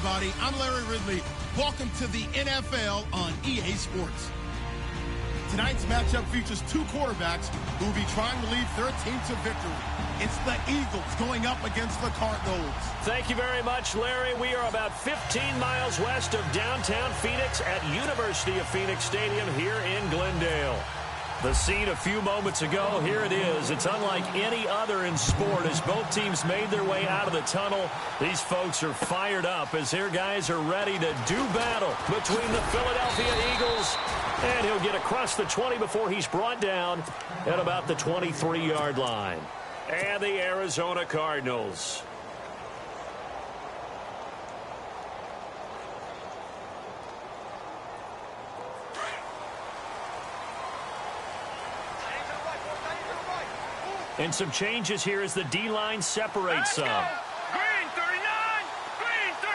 everybody. I'm Larry Ridley. Welcome to the NFL on EA Sports. Tonight's matchup features two quarterbacks who will be trying to lead their team to victory. It's the Eagles going up against the Cardinals. Thank you very much, Larry. We are about 15 miles west of downtown Phoenix at University of Phoenix Stadium here in Glendale. The scene a few moments ago, here it is. It's unlike any other in sport as both teams made their way out of the tunnel. These folks are fired up as their guys are ready to do battle between the Philadelphia Eagles. And he'll get across the 20 before he's brought down at about the 23-yard line. And the Arizona Cardinals. And some changes here as the D-line separates some. Green 39! Green 39!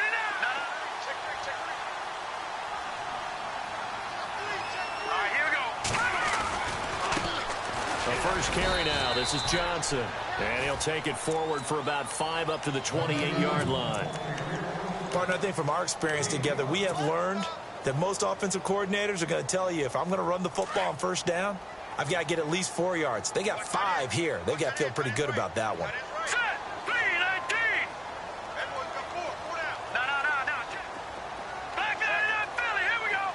All right, here we go. The first carry now. This is Johnson. And he'll take it forward for about 5 up to the 28-yard line. Partner, I think from our experience together, we have learned that most offensive coordinators are going to tell you, if I'm going to run the football on first down, I've got to get at least 4 yards. They got 5 here. They've got to feel pretty good about that one. Set! 3-19! No. Back that Philly. Here we go.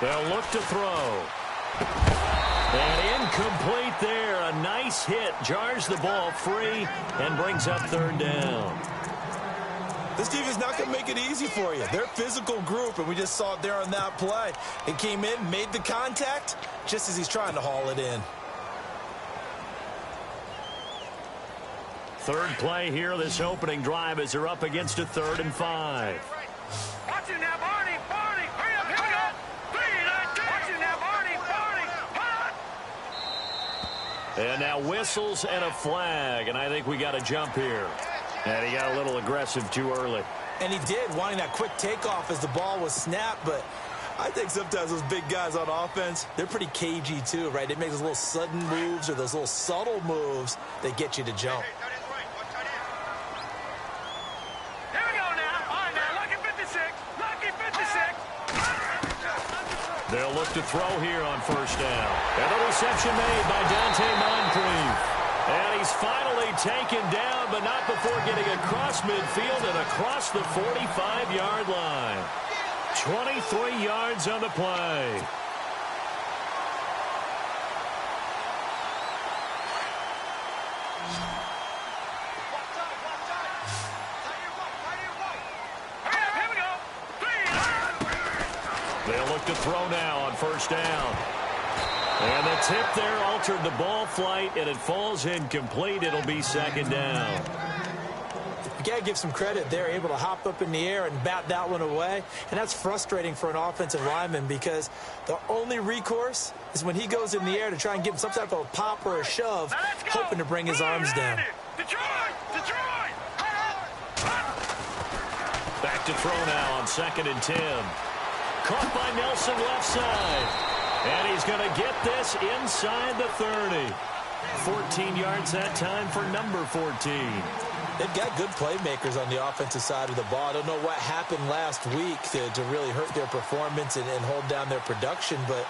They'll look to throw. And incomplete there. A nice hit. Jars the ball free and brings up third down. This defense is not going to make it easy for you. They're a physical group, and we just saw it there on that play. It came in, made the contact, just as he's trying to haul it in. Third play here, this opening drive, as they're up against a 3rd and 5. Watch it now, Barney. Hurry up, here we go. 3-19. Watch it now, Barney. And now whistles and a flag, and I think we got a jump here. And he got a little aggressive too early. And he did, wanting that quick takeoff as the ball was snapped. But I think sometimes those big guys on offense, they're pretty cagey too, right? They make those little sudden moves or those little subtle moves that get you to jump. Here we go now. All right, now, lucky 56. Lucky 56. They'll look to throw here on first down. And the reception made by Dante Moncrief. And he's finally taken down, but not before getting across midfield and across the 45-yard line. 23 yards on the play. Here we go. They'll look to throw now on first down. And the tip there altered the ball flight, and it falls incomplete. It'll be 2nd down. You got to give some credit. They're able to hop up in the air and bat that one away. And that's frustrating for an offensive lineman because the only recourse is when he goes in the air to try and give him some type of a pop or a shove, hoping to bring his arms down. Detroit! Back to throw now on 2nd and 10. Caught by Nelson left side. And he's going to get this inside the 30. 14 yards that time for number 14. They've got good playmakers on the offensive side of the ball. I don't know what happened last week to really hurt their performance and hold down their production, but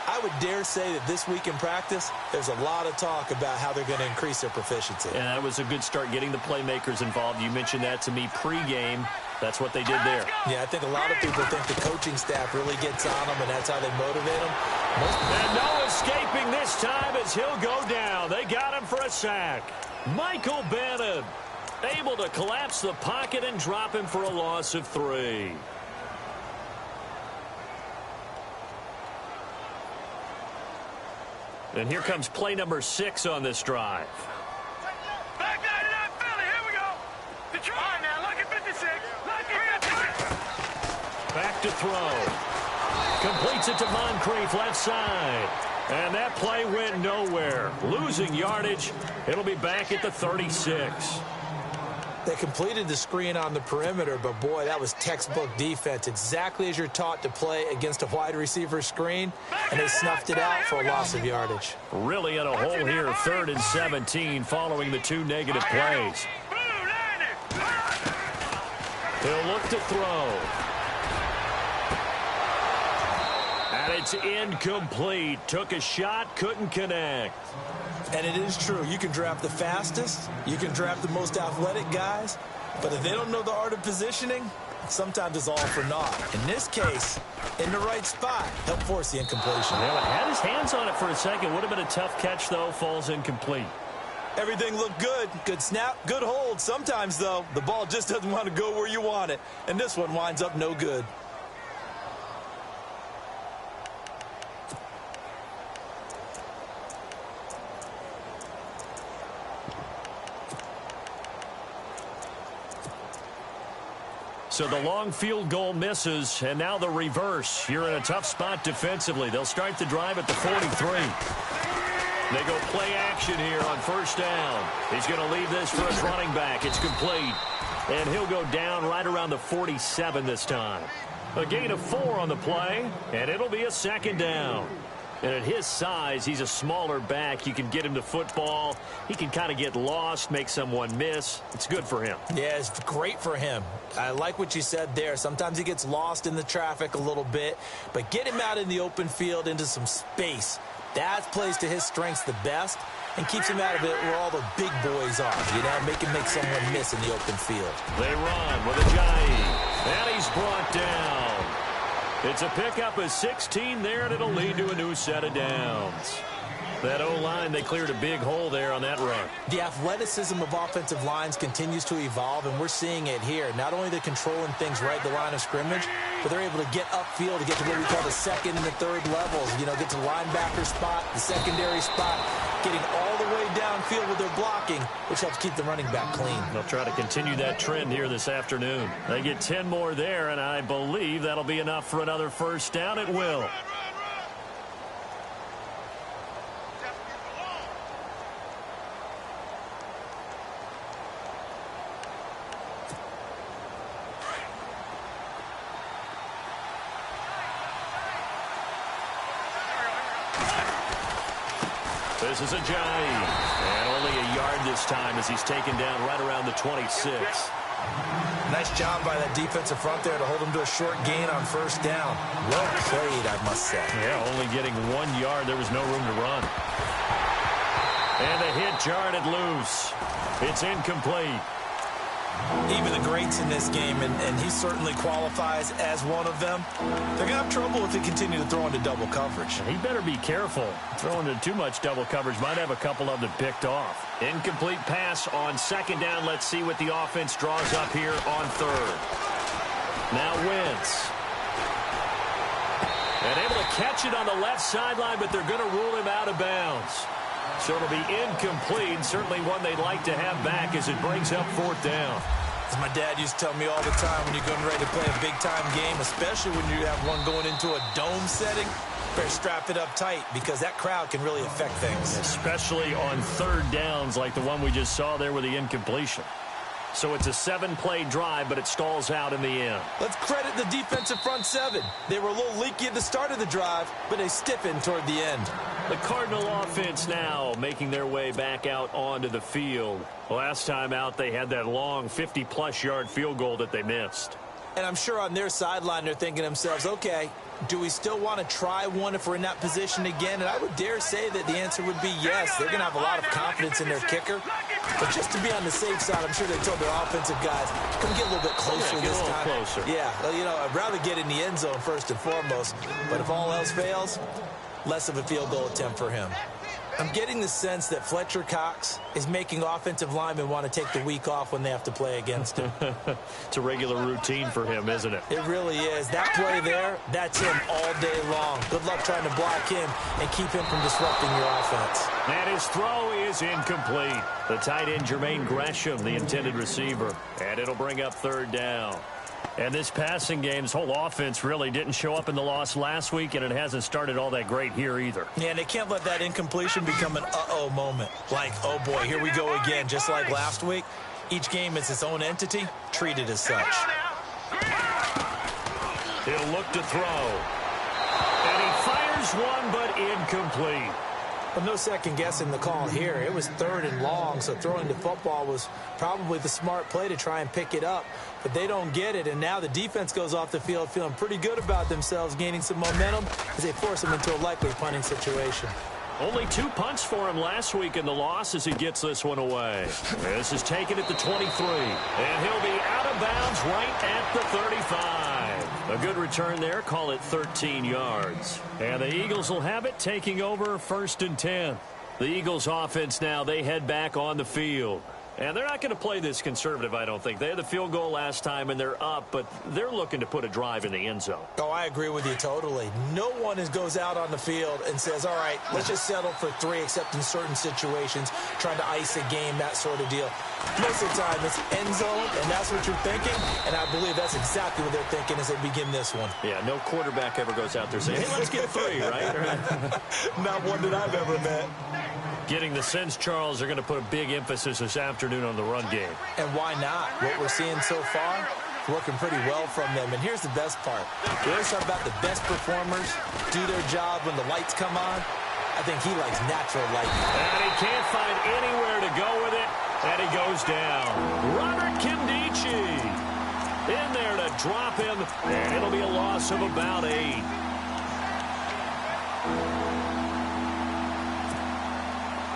I would dare say that this week in practice, there's a lot of talk about how they're going to increase their proficiency. And that was a good start getting the playmakers involved. You mentioned that to me pregame. That's what they did there. Yeah, I think a lot of people think the coaching staff really gets on them, and that's how they motivate them. And no escaping this time as he'll go down. They got him for a sack. Michael Bannon able to collapse the pocket and drop him for a loss of 3. And here comes play number 6 on this drive. Back that it up, Philly. Here we go. Detroit. All right, now, lucky 56. Lucky 56. Back to throw. Completes it to Moncrief, left side. And that play went nowhere. Losing yardage. It'll be back at the 36. They completed the screen on the perimeter, but boy, that was textbook defense. Exactly as you're taught to play against a wide receiver screen, and they snuffed it out for a loss of yardage. Really in a hole here, 3rd and 17 following the 2 negative plays. He'll look to throw. And it's incomplete. Took a shot, couldn't connect. And it is true. You can draft the fastest. You can draft the most athletic guys. But if they don't know the art of positioning, sometimes it's all for naught. In this case, in the right spot, help force the incompletion. Yeah, had his hands on it for a second. Would have been a tough catch, though. Falls incomplete. Everything looked good. Good snap, good hold. Sometimes, though, the ball just doesn't want to go where you want it. And this one winds up no good. So the long field goal misses, and now the reverse. You're in a tough spot defensively. They'll start the drive at the 43. They go play action here on first down. He's going to leave this for his running back. It's complete. And he'll go down right around the 47 this time. A gain of 4 on the play, and it'll be a second down. And at his size, he's a smaller back. You can get him to football. He can kind of get lost, make someone miss. It's good for him. Yeah, it's great for him. I like what you said there. Sometimes he gets lost in the traffic a little bit. But get him out in the open field into some space. That plays to his strengths the best and keeps him out of it where all the big boys are. You know, make him make someone miss in the open field. They run with Ajayi. And he's brought down. It's a pickup of 16 there, and it'll lead to a new set of downs. That O-line, they cleared a big hole there on that run. The athleticism of offensive lines continues to evolve, and we're seeing it here. Not only they're controlling things right at the line of scrimmage, but they're able to get upfield to get to what we call the second and the third levels. You know, get to the linebacker spot, the secondary spot, getting all the way downfield with their blocking, which helps keep the running back clean. They'll try to continue that trend here this afternoon. They get 10 more there, and I believe that'll be enough for another first down. It will. This is Ajayi, and only a yard this time as he's taken down right around the 26. Nice job by that defensive front there to hold him to a short gain on first down. Well played, I must say. Yeah, only getting 1 yard. There was no room to run. And the hit jarred it loose. It's incomplete. Even the greats in this game, and he certainly qualifies as one of them, they're going to have trouble if they continue to throw into double coverage. He better be careful. Throwing into too much double coverage might have a couple of them picked off. Incomplete pass on second down. Let's see what the offense draws up here on third. Now Wentz. And able to catch it on the left sideline, but they're going to rule him out of bounds. So it'll be incomplete, certainly one they'd like to have back as it brings up fourth down. As my dad used to tell me all the time, when you're getting ready to play a big-time game, especially when you have one going into a dome setting, better strap it up tight because that crowd can really affect things. Especially on third downs like the one we just saw there with the incompletion. So it's a 7-play drive, but it stalls out in the end. Let's credit the defensive front seven. They were a little leaky at the start of the drive, but they stiffened toward the end. The Cardinal offense now making their way back out onto the field. Last time out, they had that long 50-plus yard field goal that they missed. And I'm sure on their sideline, they're thinking to themselves, okay, do we still want to try one if we're in that position again? And I would dare say that the answer would be yes. They're going to have a lot of confidence in their kicker. But just to be on the safe side, I'm sure they told their offensive guys, come get a little bit closer this time. Closer. Yeah, well, you know, I'd rather get in the end zone first and foremost. But if all else fails, less of a field goal attempt for him. I'm getting the sense that Fletcher Cox is making offensive linemen want to take the week off when they have to play against him. It's a regular routine for him, isn't it? It really is. That play there, that's him all day long. Good luck trying to block him and keep him from disrupting your offense. And his throw is incomplete. The tight end, Jermaine Gresham, the intended receiver. And it'll bring up third down. And this passing game's whole offense really didn't show up in the loss last week, and it hasn't started all that great here either. Yeah, and they can't let that incompletion become an uh-oh moment. Like, oh boy, here we go again. Just like last week, each game is its own entity, treated as such. He'll look to throw. And he fires one, but incomplete. Well, no second guessing the call here. It was 3rd and long, so throwing the football was probably the smart play to try and pick it up. But they don't get it, and now the defense goes off the field feeling pretty good about themselves, gaining some momentum as they force them into a likely punting situation. Only 2 punts for him last week in the loss as he gets this one away. This is taken at the 23, and he'll be out of bounds right at the 35. A good return there, call it 13 yards. And the Eagles will have it, taking over 1st and 10. The Eagles offense now, they head back on the field. And they're not going to play this conservative, I don't think. They had the field goal last time, and they're up, but they're looking to put a drive in the end zone. Oh, I agree with you totally. No one goes out on the field and says, all right, let's just settle for 3, except in certain situations, trying to ice a game, that sort of deal. Most of the time, it's end zone, and that's what you're thinking, and I believe that's exactly what they're thinking as they begin this one. Yeah, no quarterback ever goes out there saying, hey, let's get 3, right? Not one that I've ever met. Getting the sense, Charles, are going to put a big emphasis this afternoon on the run game. And why not? What we're seeing so far, working pretty well from them. And here's the best part. We always talk about the best performers do their job when the lights come on. I think he likes natural light. And he can't find anywhere to go with it, and he goes down. Robert Kimdichie in there to drop him, and it'll be a loss of about 8.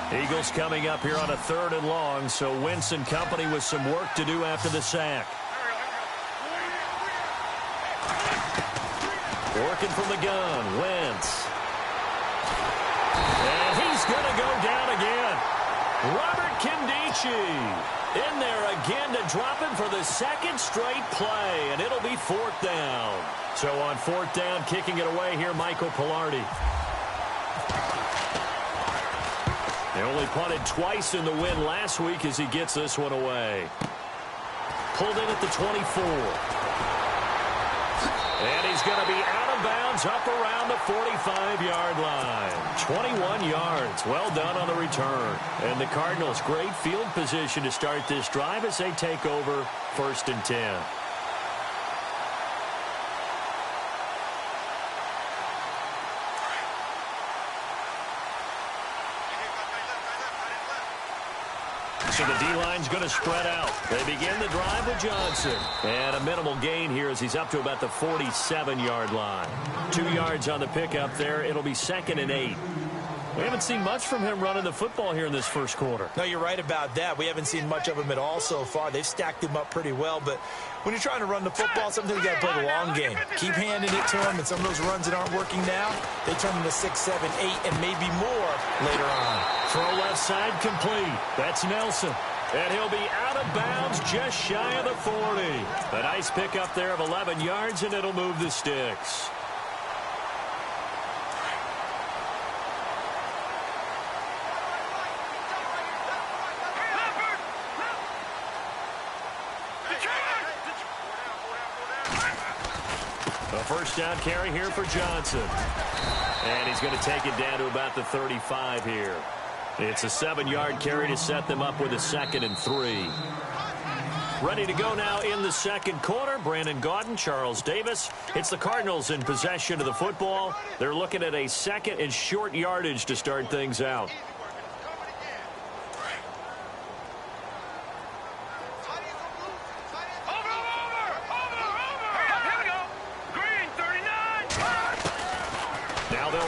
Eagles coming up here on a 3rd and long, so Wentz and company with some work to do after the sack. Working from the gun, Wentz. And he's going to go down again. Robert Kimdichie in there again to drop him for the 2nd straight play, and it'll be 4th down. So on 4th down, kicking it away here, Michael Pilardi. They only punted twice in the win last week as he gets this one away. Pulled in at the 24. And he's going to be out of bounds up around the 45-yard line. 21 yards. Well done on the return. And the Cardinals, great field position to start this drive as they take over 1st and 10. So the D-line's going to spread out. They begin the drive with Johnson. And a minimal gain here as he's up to about the 47-yard line. 2 yards on the pickup there. It'll be 2nd and 8. We haven't seen much from him running the football here in this first quarter. No, you're right about that. We haven't seen much of him at all so far. They've stacked him up pretty well, but when you're trying to run the football, sometimes you got to play the long game. Keep handing it to him, and some of those runs that aren't working now, they turn into 6, 7, 8, and maybe more later on. Throw left side complete. That's Nelson. And he'll be out of bounds just shy of the 40. A nice pickup there of 11 yards, and it'll move the sticks. A first down carry here for Johnson. And he's going to take it down to about the 35 here. It's a 7-yard carry to set them up with a 2nd and 3. Ready to go now in the second quarter. Brandon Gaudin, Charles Davis. It's the Cardinals in possession of the football. They're looking at a 2nd and short yardage to start things out.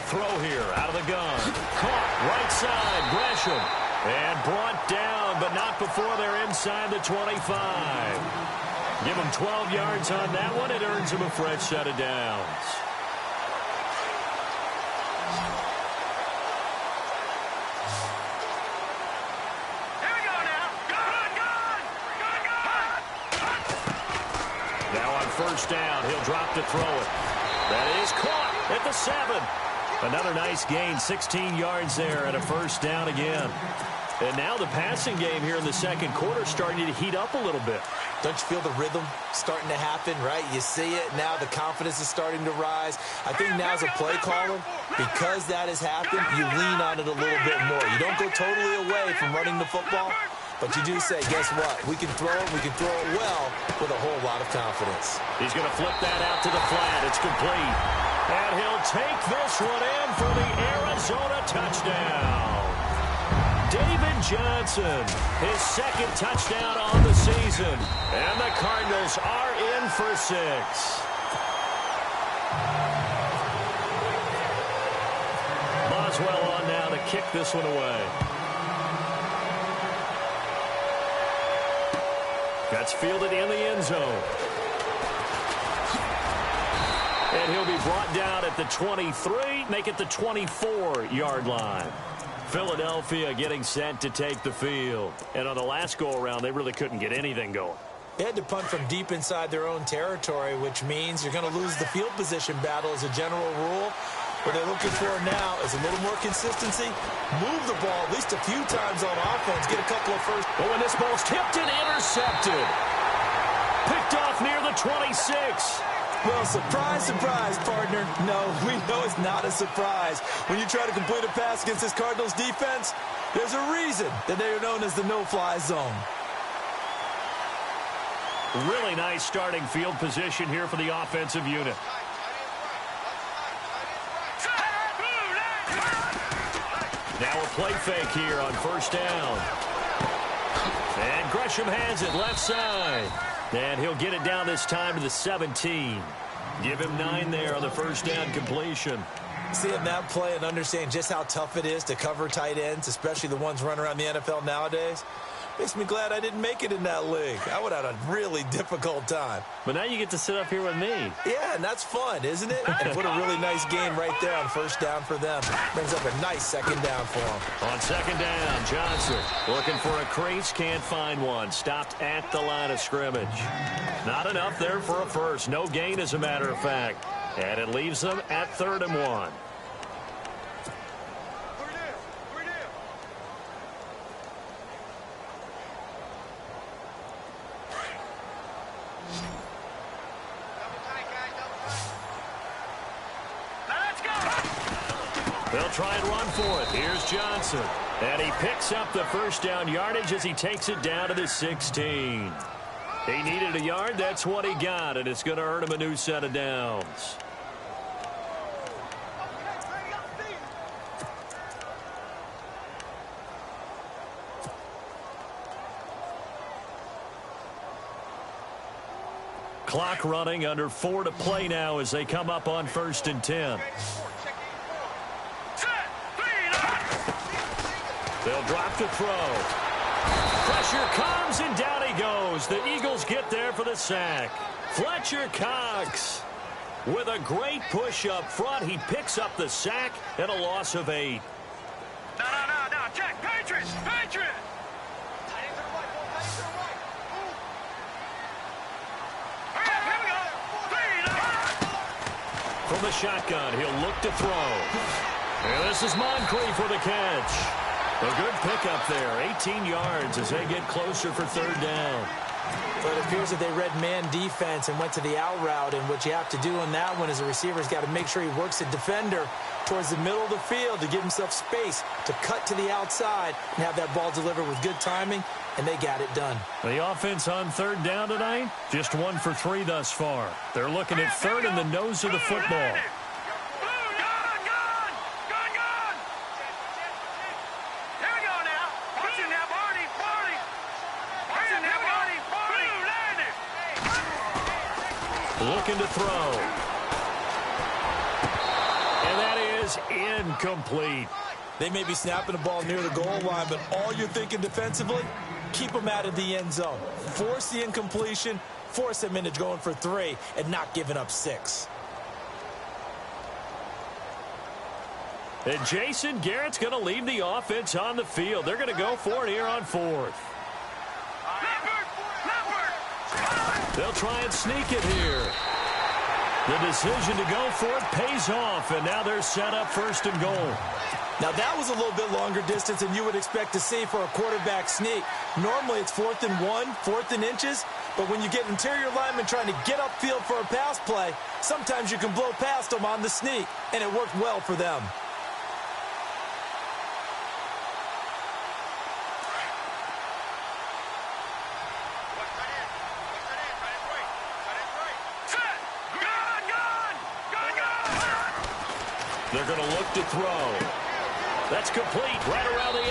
Throw here out of the gun. Caught right side. Gresham. And brought down, but not before they're inside the 25. Give them 12 yards on that one. It earns them a fresh set of downs. Here we go now. Now on first down, he'll drop to throw it. That is caught at the 7. Another nice gain, 16 yards there, and a first down again. And now the passing game here in the second quarter starting to heat up a little bit. Don't you feel the rhythm starting to happen, right? You see it now. The confidence is starting to rise. I think now as a play caller, because that has happened, you lean on it a little bit more. You don't go totally away from running the football, but you do say, guess what? We can throw it. We can throw it well with a whole lot of confidence. He's going to flip that out to the flat. It's complete. And he'll will take this one in for the Arizona touchdown. David Johnson, his second touchdown on the season. And the Cardinals are in for 6. Boswell on now to kick this one away. That's fielded in the end zone. And he'll be brought down at the 23, make it the 24-yard line. Philadelphia getting set to take the field. And on the last go-around, they really couldn't get anything going. They had to punt from deep inside their own territory, which means you're going to lose the field position battle as a general rule. What they're looking for now is a little more consistency. Move the ball at least a few times on offense. Get a couple of first. Oh, and this ball's tipped and intercepted. Picked off near the 26. Well, surprise, surprise, partner. No, we know it's not a surprise. When you try to complete a pass against this Cardinals defense, there's a reason that they are known as the no-fly zone. Really nice starting field position here for the offensive unit. Now a play fake here on first down. And Gresham has it left side. And he'll get it down this time to the 17. Give him 9 there on the first down completion. Seeing that play and understanding just how tough it is to cover tight ends, especially the ones running around the NFL nowadays, makes me glad I didn't make it in that league. I would have had a really difficult time. But now you get to sit up here with me. Yeah, and that's fun, isn't it? And what a really nice game right there on first down for them. Brings up a nice second down for them. On second down, Johnson looking for a crease, can't find one. Stopped at the line of scrimmage. Not enough there for a first. No gain, as a matter of fact. And it leaves them at 3rd and 1. They'll try and run for it. Here's Johnson. And he picks up the first down yardage as he takes it down to the 16. He needed a yard. That's what he got, and it's going to earn him a new set of downs. Clock running, under 4 to play now as they come up on 1st and 10. They'll drop to throw. Pressure comes, and down he goes. The Eagles get there for the sack. Fletcher Cox with a great push up front. He picks up the sack and a loss of 8. No. Check. Patriots. From the shotgun, he'll look to throw. And this is Moncrief for the catch. A good pickup there, 18 yards as they get closer for 3rd down. But it appears that they read man defense and went to the out route, and what you have to do on that one is a receiver's got to make sure he works the defender towards the middle of the field to give himself space to cut to the outside and have that ball delivered with good timing, and they got it done. The offense on 3rd down tonight, just 1 for 3 thus far. They're looking at 3rd in the nose of the football. Looking to throw. And that is incomplete. They may be snapping the ball near the goal line, but all you're thinking defensively, keep them out of the end zone. Force the incompletion, force them into going for 3, and not giving up 6. And Jason Garrett's going to leave the offense on the field. They're going to go for it here on 4th. They'll try and sneak it here. The decision to go for it pays off, and now they're set up 1st and goal. Now, that was a little bit longer distance than you would expect to see for a quarterback sneak. Normally, it's 4th and 1, 4th and inches, but when you get interior linemen trying to get upfield for a pass play, sometimes you can blow past them on the sneak, and it worked well for them. They're going to look to throw. That's complete right around the 8.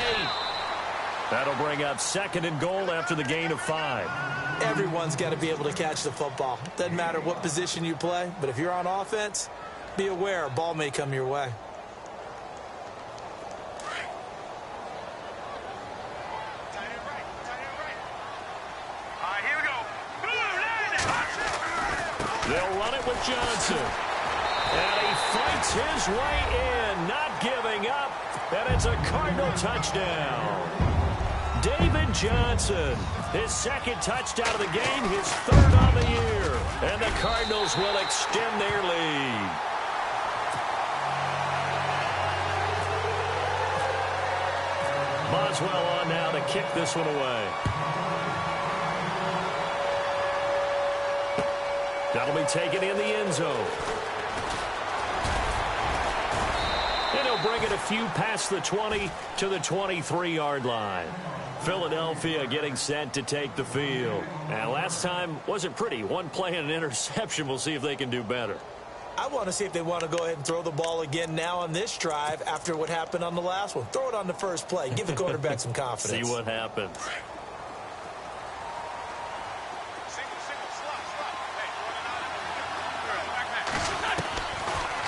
That'll bring up 2nd and goal after the gain of 5. Everyone's got to be able to catch the football. Doesn't matter what position you play, but if you're on offense, be aware a ball may come your way. They'll run it with Johnson. And he fights his way in, not giving up. And it's a Cardinal touchdown. David Johnson, his 2nd touchdown of the game, his 3rd on the year. And the Cardinals will extend their lead. Boswell on now to kick this one away. That'll be taken in the end zone. And he'll bring it a few past the 20 to the 23-yard line. Philadelphia getting set to take the field. And last time wasn't pretty. One play and an interception. We'll see if they can do better. I want to see if they want to go ahead and throw the ball again now on this drive after what happened on the last one. Throw it on the first play. Give the quarterback some confidence. See what happens.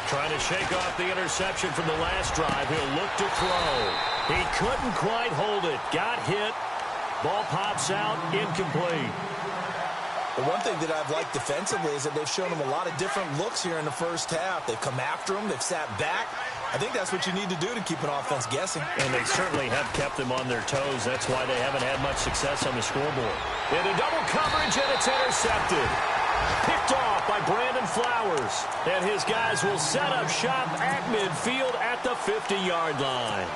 Trying to shake off the interception from the last drive. He'll look to throw. He couldn't quite hold it. Got hit. Ball pops out. Incomplete. The one thing that I've liked defensively is that they've shown him a lot of different looks here in the first half. They've come after him. They've sat back. I think that's what you need to do to keep an offense guessing. And they certainly have kept them on their toes. That's why they haven't had much success on the scoreboard. Into double coverage, and it's intercepted. Picked off by Brandon Flowers. And his guys will set up shop at midfield at the 50-yard line.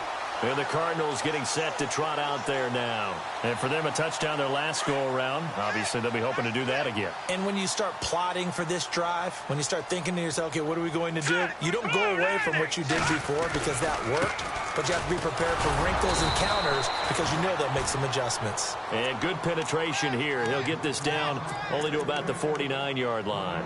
And the Cardinals getting set to trot out there now. And for them, a touchdown their last go-around. Obviously, they'll be hoping to do that again. And when you start plotting for this drive, when you start thinking to yourself, okay, what are we going to do? You don't go away from what you did before because that worked. But you have to be prepared for wrinkles and counters because you know they'll make some adjustments. And good penetration here. He'll get this down only to about the 49-yard line.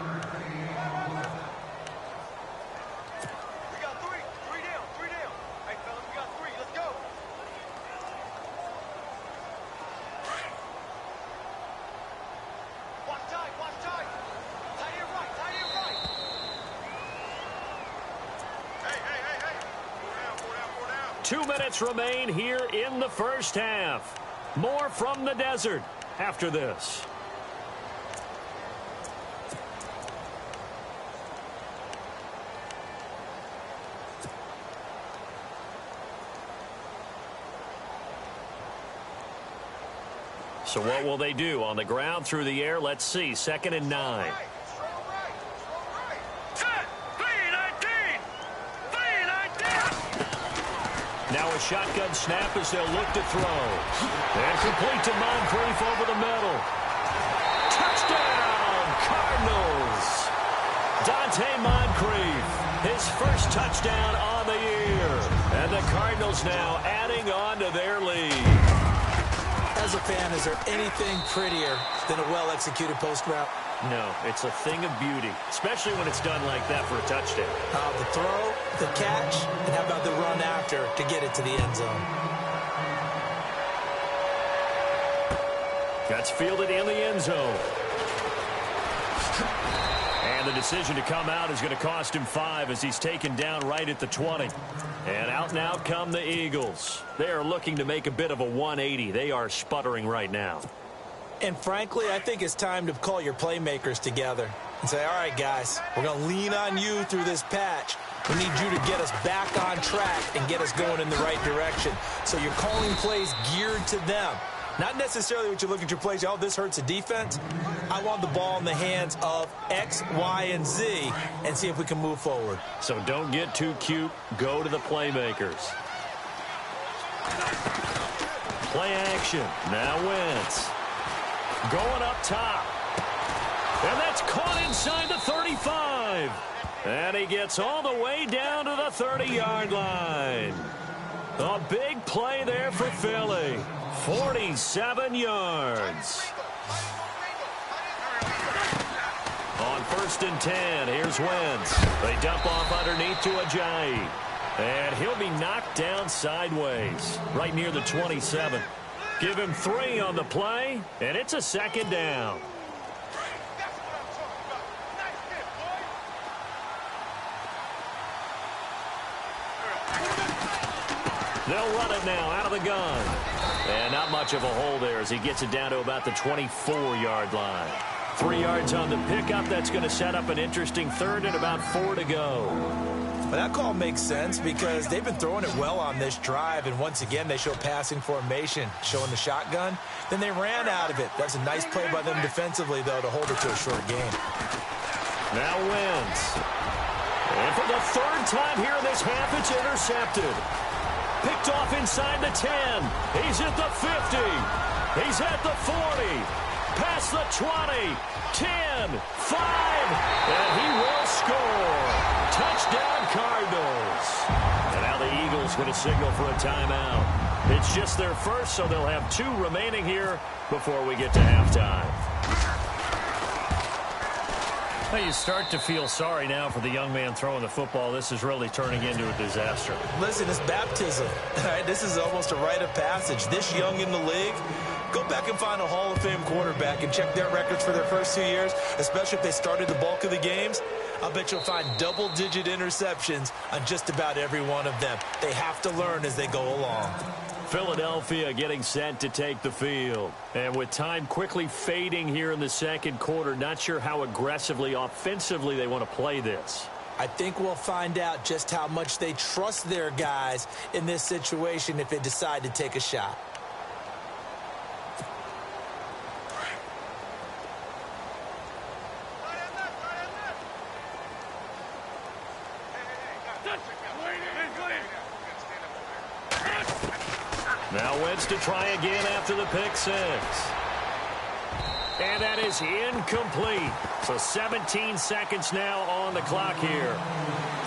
Remain here in the first half. More from the desert after this. So what will they do? On the ground, through the air, let's see. 2nd and 9. Now a shotgun snap as they'll look to throw. And complete to Moncrief over the middle. Touchdown, Cardinals. Dante Moncrief, his first touchdown on the year. And the Cardinals now adding on to their lead. As a fan, is there anything prettier than a well-executed post route? No, it's a thing of beauty, especially when it's done like that for a touchdown. The throw, the catch, and how about the run after to get it to the end zone? That's fielded in the end zone. And the decision to come out is going to cost him 5 as he's taken down right at the 20. And out come the Eagles. They are looking to make a bit of a 180. They are sputtering right now. And frankly, I think it's time to call your playmakers together and say, all right, guys, we're going to lean on you through this patch. We need you to get us back on track and get us going in the right direction. So you're calling plays geared to them. Not necessarily what you look at your plays, oh, this hurts the defense. I want the ball in the hands of X, Y, and Z and see if we can move forward. So don't get too cute. Go to the playmakers. Play action. Now Wentz. Going up top. And that's caught inside the 35. And he gets all the way down to the 30-yard line. A big play there for Philly. 47 yards. On 1st and 10. Here's Wentz. They dump off underneath to Ajayi. And he'll be knocked down sideways, right near the 27. Give him 3 on the play, and it's a 2nd down. They'll run it now out of the gun. And not much of a hole there as he gets it down to about the 24-yard line. 3 yards on the pickup. That's going to set up an interesting 3rd and about 4 to go. But that call makes sense because they've been throwing it well on this drive, and once again they show passing formation, showing the shotgun. Then they ran out of it. That's a nice play by them defensively, though, to hold it to a short game. Now Wentz. And for the 3rd time here in this half, it's intercepted. Picked off inside the 10. He's at the 50. He's at the 40. Past the 20. 10. 5. And he will score. Touchdown Cardinals. And now the Eagles going to signal for a timeout. It's just their first, so they'll have 2 remaining here before we get to halftime. Well, you start to feel sorry now for the young man throwing the football. This is really turning into a disaster. Listen, it's baptism. All right, this is almost a rite of passage. This young in the league, go back and find a Hall of Fame quarterback and check their records for their first 2 years, especially if they started the bulk of the games. I'll bet you'll find double-digit interceptions on just about every one of them. They have to learn as they go along. Philadelphia getting set to take the field. And with time quickly fading here in the 2nd quarter, not sure how aggressively, offensively they want to play this. I think we'll find out just how much they trust their guys in this situation if they decide to take a shot. Now Wentz to try again after the pick 6. And that is incomplete. So 17 seconds now on the clock here.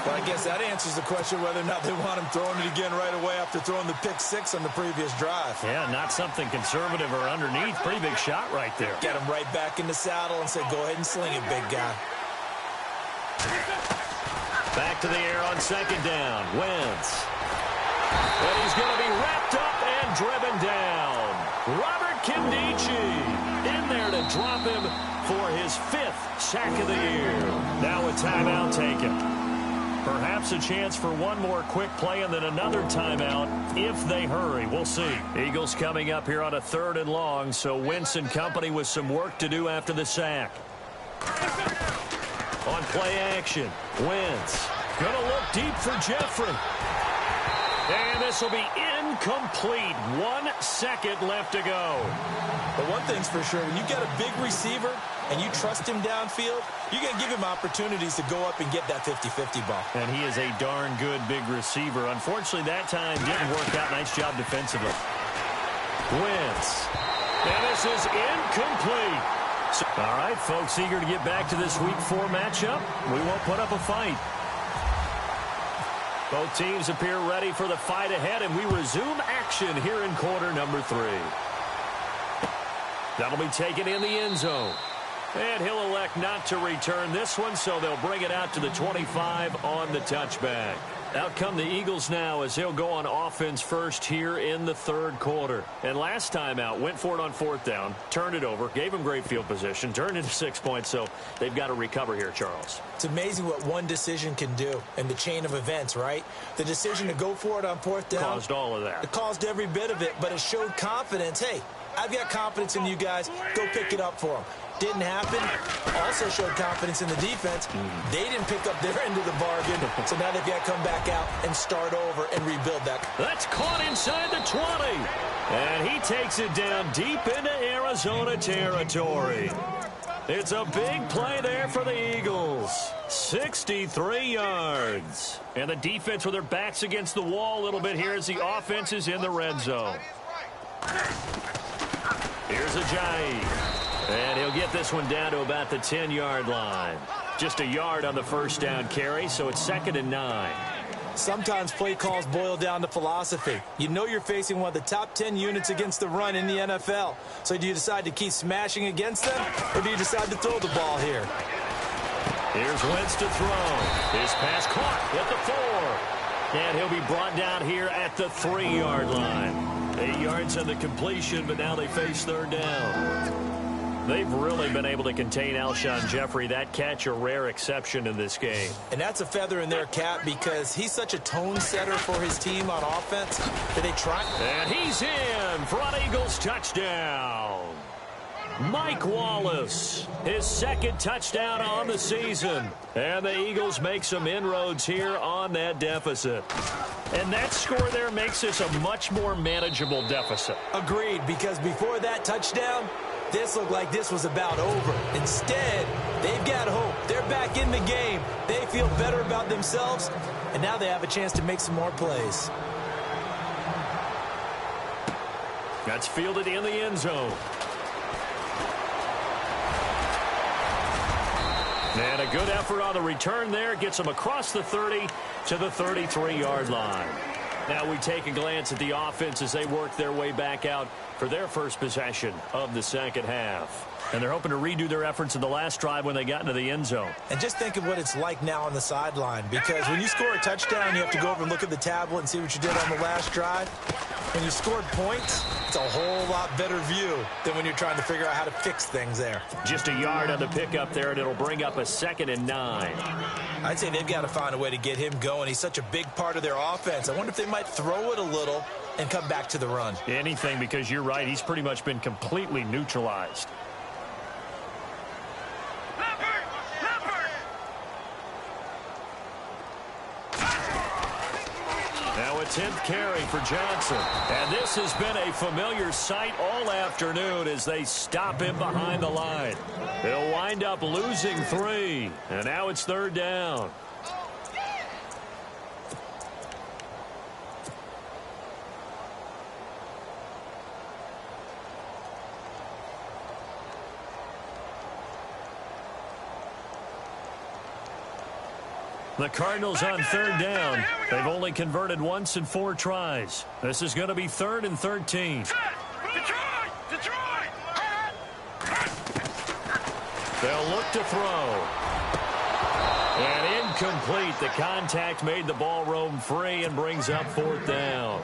Well, I guess that answers the question whether or not they want him throwing it again right away after throwing the pick 6 on the previous drive. Yeah, not something conservative or underneath. Pretty big shot right there. Get him right back in the saddle and say, go ahead and sling it, big guy. Back to the air on 2nd down. Wentz. And he's going to be wrapped up and driven down. Robert Kimdichie in there to drop him for his 5th sack of the year. Now a timeout taken. Perhaps a chance for one more quick play and then another timeout if they hurry. We'll see. Eagles coming up here on a 3rd and long, so Wentz and company with some work to do after the sack. On play action, Wentz going to look deep for Jeffrey. And this will be incomplete. 1 second left to go. But one thing's for sure, when you get a big receiver and you trust him downfield, you're going to give him opportunities to go up and get that 50-50 ball. And he is a darn good big receiver. Unfortunately, that time didn't work out. Nice job defensively. Wentz. And this is incomplete. All right, folks, eager to get back to this Week 4 matchup. We won't put up a fight. Both teams appear ready for the fight ahead, and we resume action here in quarter number 3. That'll be taken in the end zone. And he'll elect not to return this one, so they'll bring it out to the 25 on the touchback. Out come the Eagles now as they'll go on offense first here in the 3rd quarter. And last time out, went for it on 4th down, turned it over, gave them great field position, turned into 6 points, so they've got to recover here, Charles. It's amazing what one decision can do in the chain of events, right? The decision to go for it on 4th down. Caused all of that. It caused every bit of it, but it showed confidence. Hey, I've got confidence in you guys. Go pick it up for them. Didn't happen. Also showed confidence in the defense. They didn't pick up their end of the bargain, so now they've got to come back out and start over and rebuild that. That's caught inside the 20. And he takes it down deep into Arizona territory. It's a big play there for the Eagles. 63 yards. And the defense with their backs against the wall a little bit here as the offense is in the red zone. Here's Ajayi. And he'll get this one down to about the 10-yard line. Just a yard on the 1st down carry, so it's 2nd and 9. Sometimes play calls boil down to philosophy. You know you're facing one of the top 10 units against the run in the NFL. So do you decide to keep smashing against them, or do you decide to throw the ball here? Here's Wentz to throw. His pass caught at the 4. And he'll be brought down here at the 3-yard line. 8 yards on the completion, but now they face third down. They've really been able to contain Alshon Jeffrey. That catch a rare exception in this game. And that's a feather in their cap because he's such a tone setter for his team on offense that they try. And he's in for an Eagles touchdown. Mike Wallace, his second touchdown on the season. And the Eagles make some inroads here on that deficit. And that score there makes this a much more manageable deficit. Agreed, because before that touchdown, this looked like this was about over. Instead, they've got hope. They're back in the game. They feel better about themselves, and now they have a chance to make some more plays. That's fielded in the end zone. And a good effort on the return there. Gets them across the 30 to the 33-yard line. Now we take a glance at the offense as they work their way back out for their first possession of the second half. And they're hoping to redo their efforts in the last drive when they got into the end zone. And just think of what it's like now on the sideline, because when you score a touchdown, you have to go over and look at the tablet and see what you did on the last drive. When you scored points, it's a whole lot better view than when you're trying to figure out how to fix things there. Just a yard on the pickup there, and it'll bring up a 2nd and 9. I'd say they've got to find a way to get him going. He's such a big part of their offense. I wonder if they might throw it a little and come back to the run. Anything, because you're right. He's pretty much been completely neutralized. Now a 10th carry for Johnson. And this has been a familiar sight all afternoon as they stop him behind the line. They'll wind up losing 3. And now it's third down. The Cardinals on third down. They've only converted once in 4 tries. This is going to be 3rd and 13. They'll look to throw. And incomplete. The contact made the ball roam free and brings up 4th down.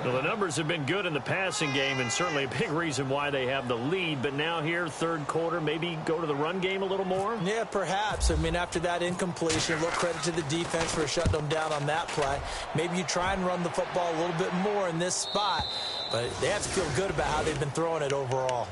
Well, the numbers have been good in the passing game and certainly a big reason why they have the lead. But now here, third quarter, maybe go to the run game a little more? Yeah, perhaps. I mean, after that incompletion, a little credit to the defense for shutting them down on that play. Maybe you try and run the football a little bit more in this spot. But they have to feel good about how they've been throwing it overall.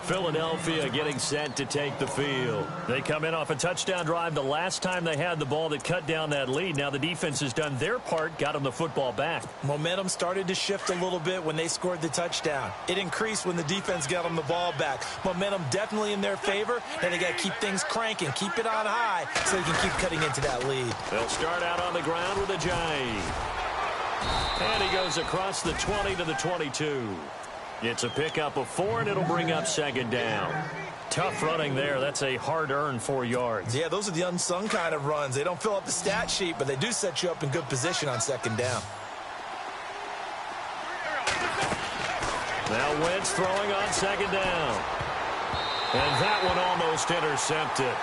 Philadelphia getting set to take the field. They come in off a touchdown drive the last time they had the ball that cut down that lead. Now the defense has done their part, got them the football back. Momentum started to shift a little bit when they scored the touchdown. It increased when the defense got them the ball back. Momentum definitely in their favor, and they got to keep things cranking, keep it on high so they can keep cutting into that lead. They'll start out on the ground with a jive. And he goes across the 20 to the 22. It's a pickup of 4, and it'll bring up 2nd down. Tough running there. That's a hard-earned 4 yards. Yeah, those are the unsung kind of runs. They don't fill up the stat sheet, but they do set you up in good position on 2nd down. Now Wentz throwing on 2nd down. And that one almost intercepted.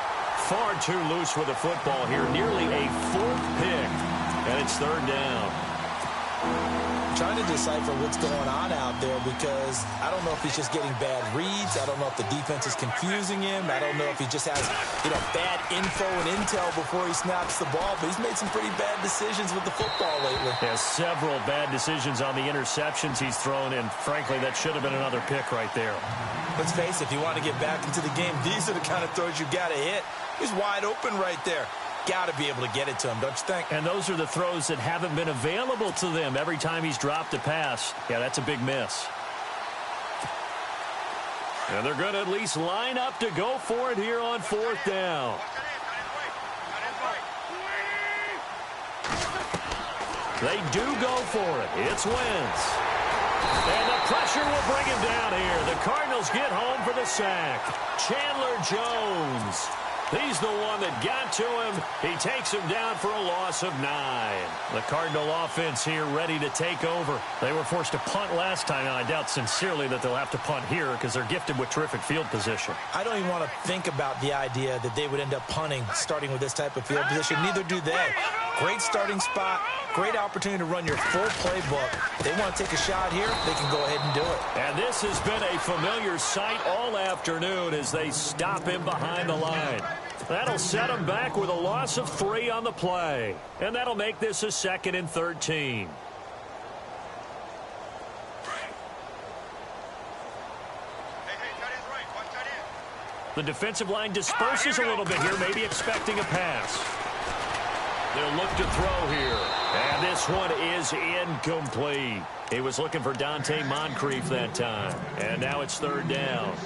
Far too loose with the football here. Nearly a 4th pick. And it's 3rd down. Trying to decipher what's going on out there because I don't know if he's just getting bad reads. I don't know if the defense is confusing him. I don't know if he just has, bad info and intel before he snaps the ball. But he's made some pretty bad decisions with the football lately. Has several bad decisions on the interceptions he's thrown, and frankly, that should have been another pick right there. Let's face it, if you want to get back into the game, these are the kind of throws you got to hit. He's wide open right there. Got to be able to get it to him, don't you think? And those are the throws that haven't been available to them every time he's dropped a pass. Yeah, that's a big miss. And they're going to at least line up to go for it here on 4th down. They do go for it. It's Wentz. And the pressure will bring him down here. The Cardinals get home for the sack. Chandler Jones. He's the one that got to him. He takes him down for a loss of 9. The Cardinal offense here ready to take over. They were forced to punt last time, and I doubt sincerely that they'll have to punt here because they're gifted with terrific field position. I don't even want to think about the idea that they would end up punting starting with this type of field position. Neither do they. Great starting spot. Great opportunity to run your full playbook. They want to take a shot here, they can go ahead and do it. And this has been a familiar sight all afternoon as they stop him behind the line. That'll set him back with a loss of 3 on the play. And that'll make this a 2nd and 13. The defensive line disperses a little bit here, maybe expecting a pass. They'll look to throw here. And this one is incomplete. He was looking for Dante Moncrief that time. And now it's 3rd down.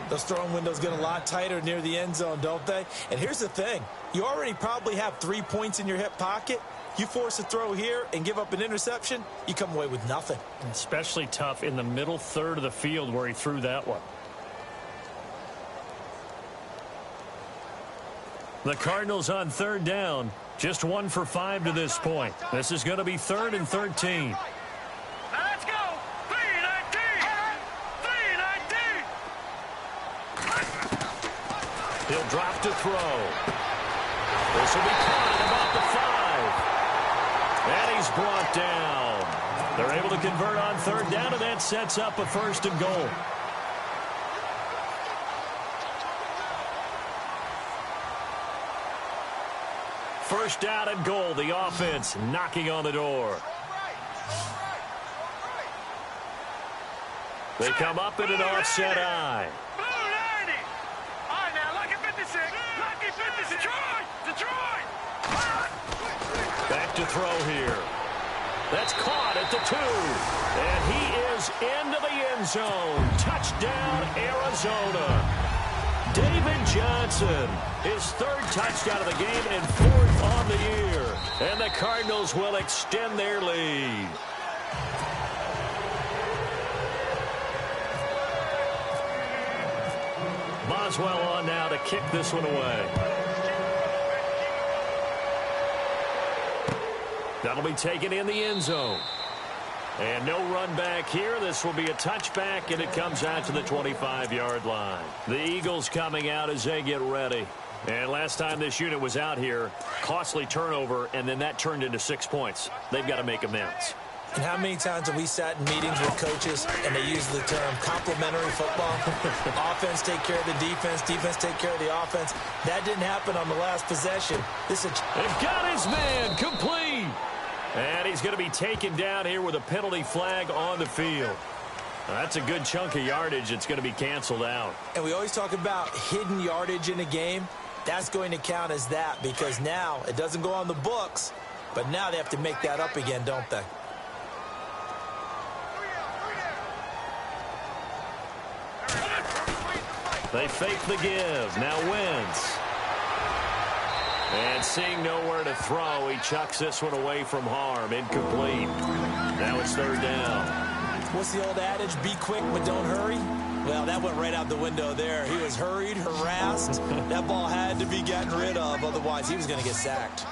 Those throwing windows get a lot tighter near the end zone, don't they? And here's the thing. You already probably have 3 points in your hip pocket. You force a throw here and give up an interception, you come away with nothing. Especially tough in the middle third of the field where he threw that one. The Cardinals on 3rd down. Just 1 for 5 to this point. This is going to be 3rd and 13. Let's go. 3-19. 3-19. He'll drop to throw. This will be caught about the 5. And he's brought down. They're able to convert on 3rd down, and that sets up a 1st and goal. First down and goal. The offense knocking on the door. They come up in an offset eye. Blue 90. All right, now, lucky 56. Lucky 56. Detroit. Back to throw here. That's caught at the 2. And he is into the end zone. Touchdown, Arizona. David Johnson, his 3rd touchdown of the game and 4th on the year. And the Cardinals will extend their lead. Boswell on now to kick this one away. That'll be taken in the end zone. And no run back here. This will be a touchback, and it comes out to the 25-yard line. The Eagles coming out as they get ready. And last time this unit was out here, costly turnover, and then that turned into 6 points. They've got to make amends. And how many times have we sat in meetings with coaches and they use the term complementary football? Offense take care of the defense, defense take care of the offense. That didn't happen on the last possession. They've got his man complete. And he's going to be taken down here with a penalty flag on the field. Now, that's a good chunk of yardage. It's going to be canceled out. And we always talk about hidden yardage in a game. That's going to count as that because now it doesn't go on the books, but now they have to make that up again, don't they? They fake the give. Now Wentz. And seeing nowhere to throw, he chucks this one away from harm. Incomplete. Now it's 3rd down. What's the old adage? Be quick, but don't hurry? Well, that went right out the window there. He was hurried, harassed. That ball had to be gotten rid of. Otherwise, he was going to get sacked.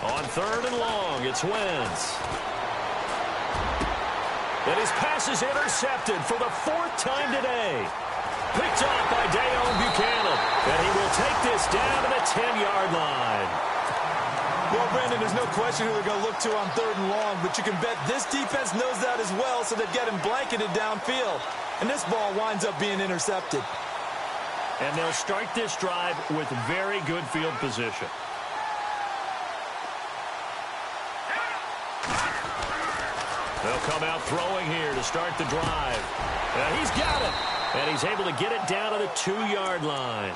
On 3rd and long, it's Wentz. And his pass is intercepted for the 4th time today. Picked off by Dayon Buchanan. And he will take this down to the 10-yard line. Well, Brandon, there's no question who they're going to look to on 3rd and long, but you can bet this defense knows that as well, so they've got him blanketed downfield. And this ball winds up being intercepted. And they'll start this drive with very good field position. They'll come out throwing here to start the drive. And he's got it. And he's able to get it down to the 2-yard line.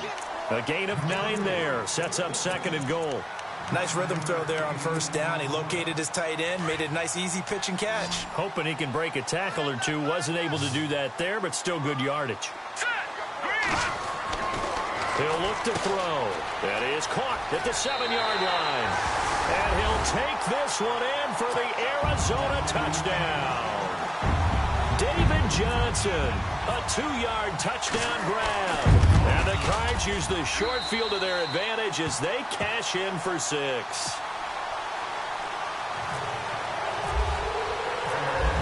A gain of 9 there. Sets up 2nd and goal. Nice rhythm throw there on 1st down. He located his tight end, made it a nice easy pitch and catch. Hoping he can break a tackle or two. Wasn't able to do that there, but still good yardage. He'll look to throw. That is caught at the 7-yard line. And he'll take this one in for the Arizona touchdown. David Johnson, a 2-yard touchdown grab. And the Cards use the short field to their advantage as they cash in for 6.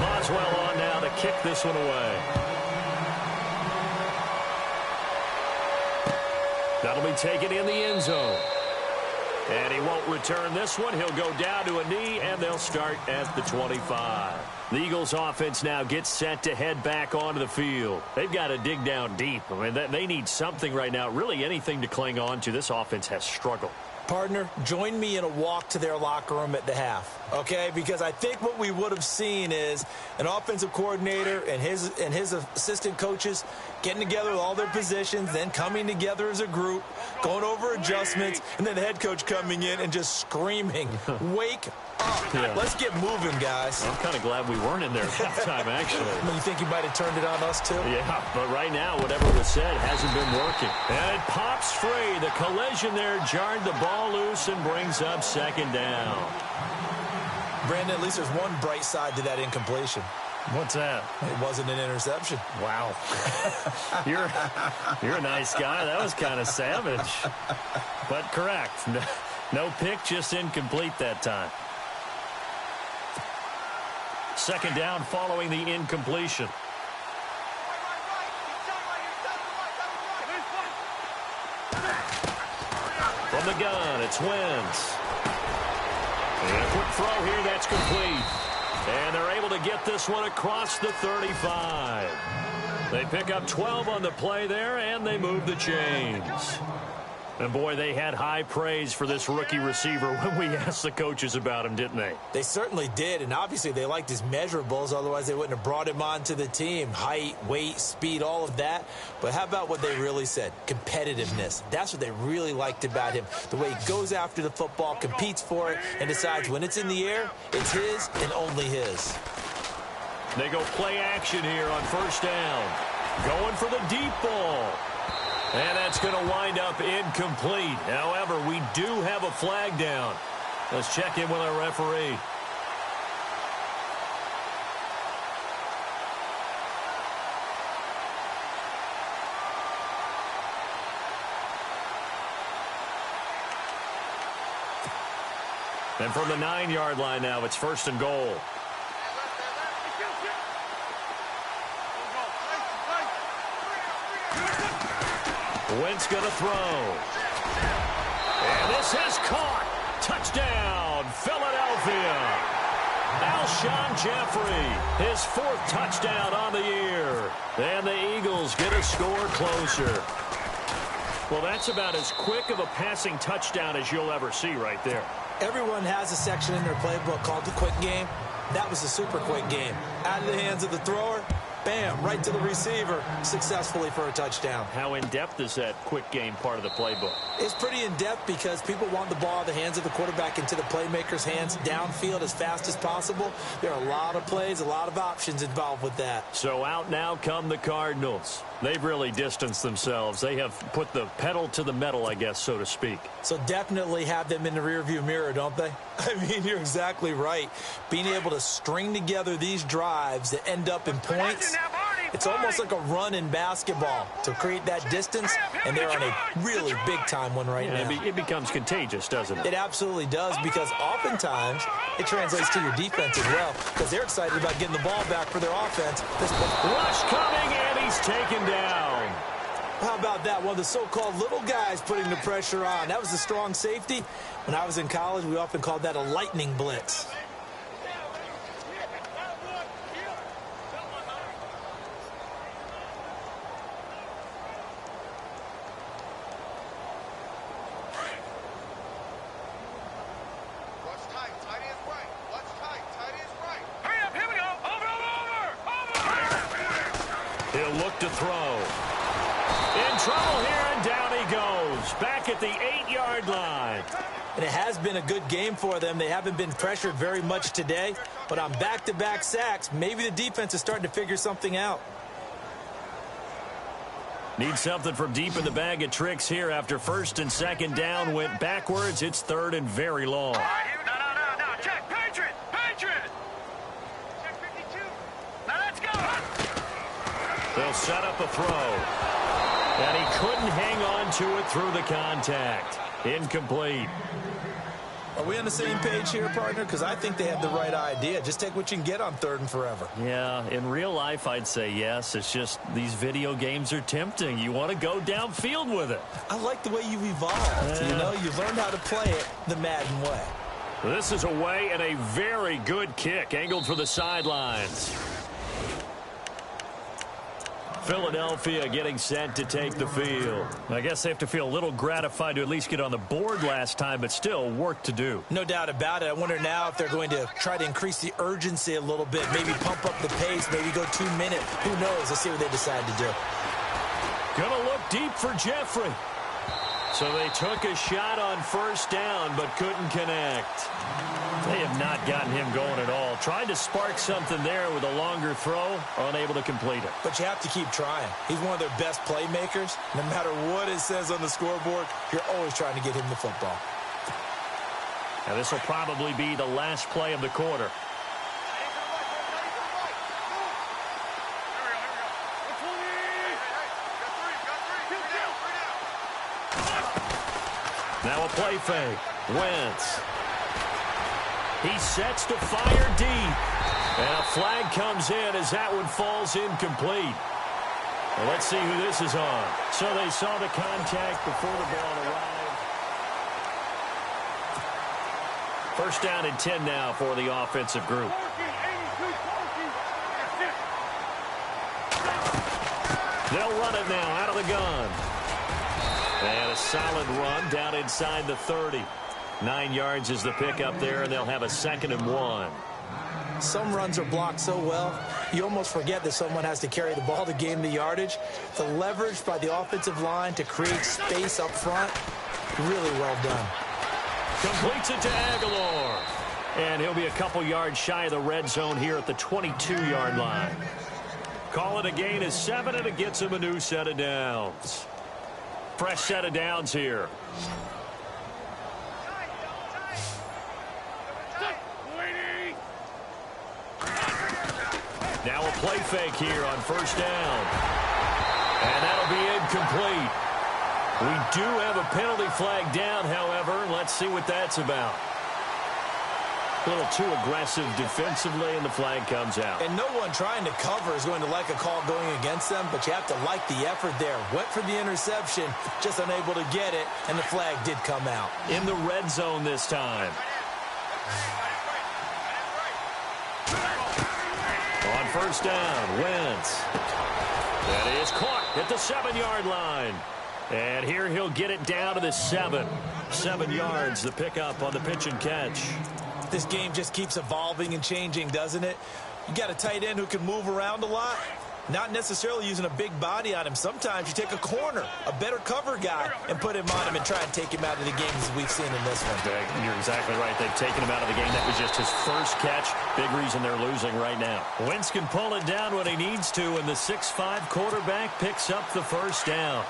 Boswell on now to kick this one away. That'll be taken in the end zone. And he won't return this one. He'll go down to a knee, and they'll start at the 25. The Eagles offense now gets set to head back onto the field. They've got to dig down deep. I mean, they need something right now, really anything to cling on to. This offense has struggled. Partner, join me in a walk to their locker room at the half, okay? Because I think what we would have seen is an offensive coordinator and his assistant coaches getting together with all their positions, then coming together as a group, going over adjustments, and then the head coach coming in and just screaming, wake up. Yeah. Let's get moving, guys. I'm kind of glad we weren't in there at that time, actually. You think you might have turned it on us, too? Yeah, but right now, whatever was said hasn't been working. And it pops free. The collision there jarred the ball loose and brings up second down. Brandon, at least there's one bright side to that incompletion. What's that? It wasn't an interception. Wow. You're a nice guy. That was kind of savage. But correct. No pick, just incomplete that time. Second down following the incompletion. From the gun, it's Wentz. And a quick throw here, that's complete. And they're able to get this one across the 35. They pick up 12 on the play there, and they move the chains. And, boy, they had high praise for this rookie receiver when we asked the coaches about him, didn't they? They certainly did, and obviously they liked his measurables. Otherwise, they wouldn't have brought him onto the team. Height, weight, speed, all of that. But how about what they really said? Competitiveness. That's what they really liked about him. The way he goes after the football, competes for it, and decides when it's in the air, it's his and only his. They go play action here on first down. Going for the deep ball. And that's going to wind up incomplete. However, we do have a flag down. Let's check in with our referee. And from the 9-yard line now, it's first and goal. Wentz going to throw. And this is caught. Touchdown, Philadelphia. Alshon Jeffrey, his 4th touchdown on the year. And the Eagles get a score closer. Well, that's about as quick of a passing touchdown as you'll ever see right there. Everyone has a section in their playbook called the quick game. That was a super quick game. Out of the hands of the thrower, bam, right to the receiver, successfully for a touchdown. How in-depth is that quick game part of the playbook? It's pretty in-depth because people want the ball out of the hands of the quarterback into the playmaker's hands downfield as fast as possible. There are a lot of plays, a lot of options involved with that. So out now come the Cardinals. They've really distanced themselves. They have put the pedal to the metal, I guess, so to speak. So definitely have them in the rearview mirror, don't they? I mean, you're exactly right. Being able to string together these drives that end up in points, it's almost like a run in basketball to create that distance, and they're on a really big-time one right now. It becomes contagious, doesn't it? It absolutely does, because oftentimes it translates to your defense as well, because they're excited about getting the ball back for their offense. Rush coming, and he's taken down. How about that? One of the so-called little guys putting the pressure on. That was a strong safety. When I was in college, we often called that a lightning blitz. He'll look to throw. In trouble here, and down he goes. Back at the 8-yard line. And it has been a good game for them. They haven't been pressured very much today. But on back-to-back sacks, maybe the defense is starting to figure something out. Need something from deep in the bag of tricks here after first and second down went backwards. It's third and very long. All right, here we They'll set up a throw. And he couldn't hang on to it through the contact. Incomplete. Are we on the same page here, partner? Because I think they had the right idea. Just take what you can get on 3rd and forever. Yeah, in real life, I'd say yes. It's just these video games are tempting. You want to go downfield with it. I like the way you've evolved. You know, you've learned how to play it the Madden way. This is away and a very good kick angled for the sidelines. Philadelphia getting set to take the field. I guess they have to feel a little gratified to at least get on the board last time, but still work to do. No doubt about it. I wonder now if they're going to try to increase the urgency a little bit, maybe pump up the pace, maybe go 2 minutes. Who knows? Let's see what they decide to do. Gonna look deep for Jeffrey. So they took a shot on 1st down, but couldn't connect. They have not gotten him going at all. Tried to spark something there with a longer throw, unable to complete it. But you have to keep trying. He's one of their best playmakers. No matter what it says on the scoreboard, you're always trying to get him the football. Now this will probably be the last play of the quarter. Now a play fake. Wentz. He sets to fire deep. And a flag comes in as that one falls incomplete. Well, let's see who this is on. So they saw the contact before the ball arrived. 1st down and 10 now for the offensive group. They'll run it now out of the gun. And a solid run down inside the 30. 9 yards is the pickup there, and they'll have a 2nd and 1. Some runs are blocked so well, you almost forget that someone has to carry the ball to gain the yardage. The leverage by the offensive line to create space up front, really well done. Completes it to Aguilar. And he'll be a couple yards shy of the red zone here at the 22-yard line. Call it a gain of 7, and it gets him a new set of downs. Fresh set of downs here. Now a play fake here on 1st down. And that'll be incomplete. We do have a penalty flag down, however. Let's see what that's about. A little too aggressive defensively, and the flag comes out. And no one trying to cover is going to like a call going against them, but you have to like the effort there. Went for the interception, just unable to get it, and the flag did come out. In the red zone this time. On 1st down, Wentz. That is caught at the 7-yard line. And here he'll get it down to the 7. 7 yards, the pickup on the pitch and catch. This game just keeps evolving and changing, doesn't it? You got a tight end who can move around a lot. Not necessarily using a big body on him. Sometimes you take a corner, a better cover guy, and put him on him and try and take him out of the game as we've seen in this one. You're exactly right. They've taken him out of the game. That was just his first catch. Big reason they're losing right now. Wentz can pull it down when he needs to, and the 6'5" quarterback picks up the 1st down.